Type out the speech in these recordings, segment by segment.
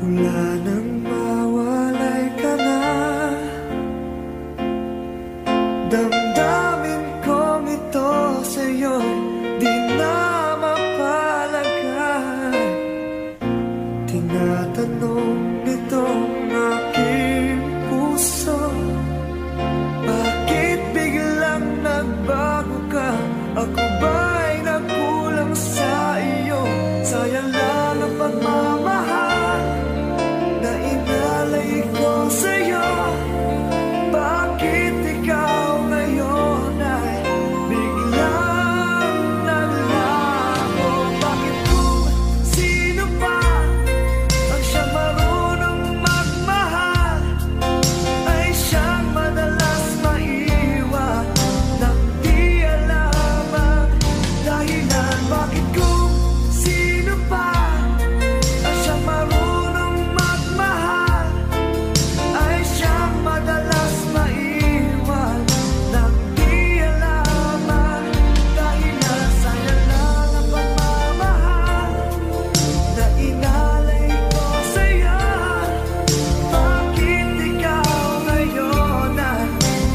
Mula nang mawalay ka na, damdamin kong ito sa'yo'y di na mapalagay. Tinatanong nitong aking puso, bakit biglang nagbago ka? Ako ba'y nagkulang sa iyo? Sayang lang ang pagmamahal na inalay ko sa'yo. Bakit ikaw ngayon ay biglang naglaho? Bakit kung sino pa ang siyang marunong magmahal ay siyang madalas maiwan nang di alam ang dahilan? Bakit kung sino pa ang siyang marunong magmahal ay siyang madalas maiwan nang di alam ang dahilan? Sayang lang ang pagmamahal na inalay ko sa'yo. Bakit ikaw ngayon ay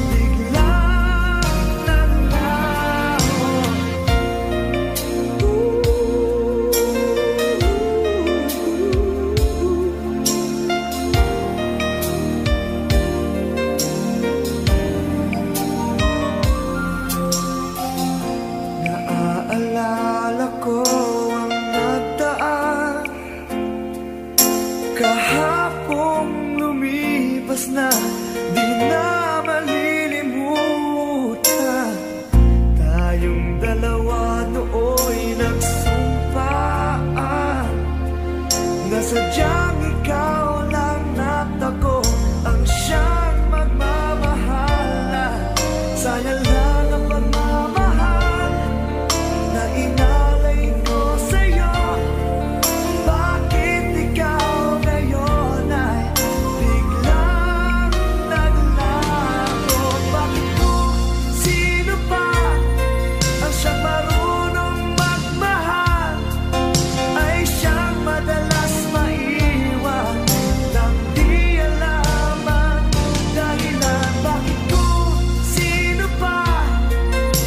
biglang naglaho? Naaalala ko ang nagdaan kahapong lumipas na, di na malilimutan. Tayong dalawa nooy nagsumpaan na sadyang ikaw lang natako ang siyang magmamahala. Sayang lang ang pagmamahal na inalay ko sa'yo. Bakit ikaw ngayon ay biglang naglaho? Bakit kung sino pa ang siyang marunong magmahal ay siyang madalas maiwan nang di alam ang dahilan? Bakit kung sino pa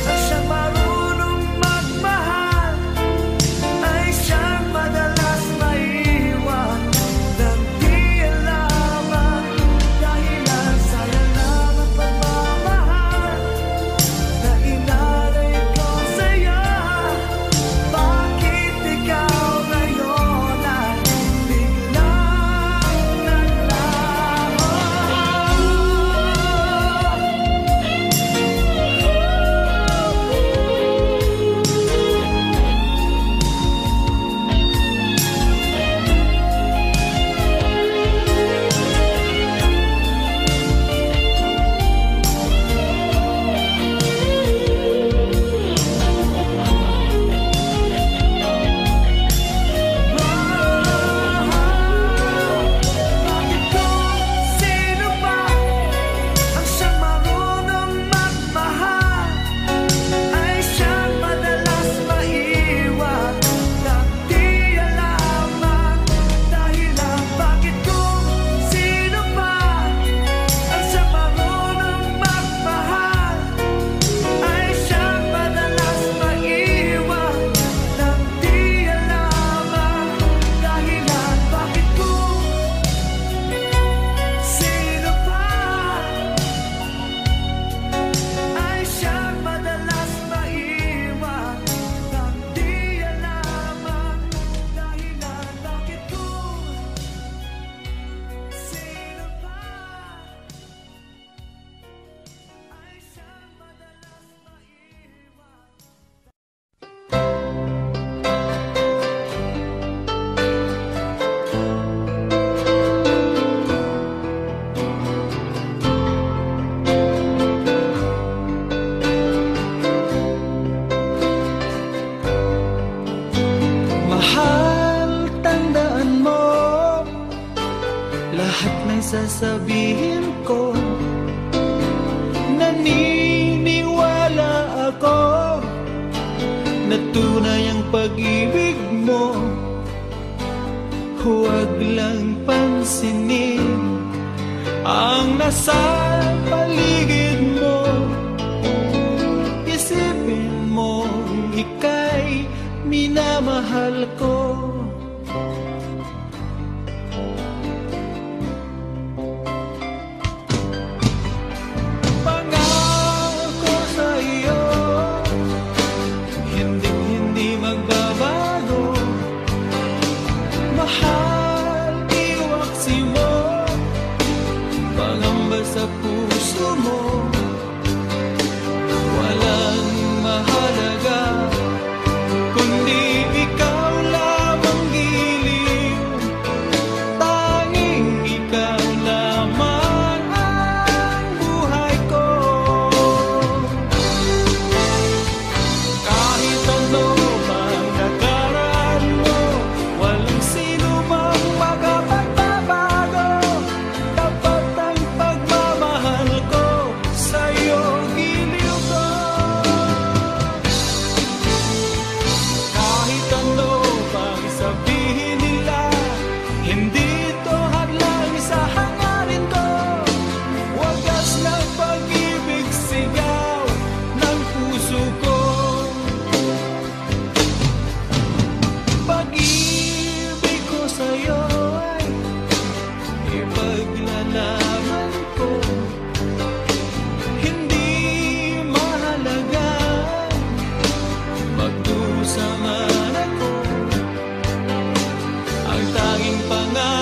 ang siyang marunong magmahal ay siyang madalas maiwan nang di alam ang dahilan? Sayang lang ang pagmamahal na inalay ko sa'yo. Bakit ikaw ngayon ay biglang naglaho? Bakit kung sino pa ang siyang marunong magmahal ay siyang madalas maiwan nang di alam ang dahilan? Bakit kung sino pa ang siyang marunong magmahal ay siyang madalas maiwan nang di alam ang dahilan? Bakit kung sino pa ay siyang madalas maiwan nang di alam ang dahilan? Bakit kung sino pa ay siyang madalas maiwan? Mahal, tandaan mo lahat ng sasabihin ko. Naniniwala ako na tunay ang pag-ibig mo. huwag lang pansinin ang nasa paligid mo. Isipin mo ika'y minamahal ko. Pangako sa iyo, hindi magbabago. Mahal, iwaksi mo, pangamba sa puso mo. Walang mahalaga kundi ikaw lamang giliw. Tanging ikaw lamang ang buhay ko. Kahit ano mang nakaraan mo, walang sino mang makapagbabago. Tapat ang pagmamahal ko sa'yo, giliw ko. Kahit ano pang sabihin nila, hindi ito hadlang sa hangarin ko. Wagas ng pag-ibig, sigaw ng puso ko. Pag-ibig ko sa'yo ay ipaglalaban ko. Hindi mahalaga magdusa man ako. Ang tanging pangarap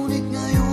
Ngunit ngayon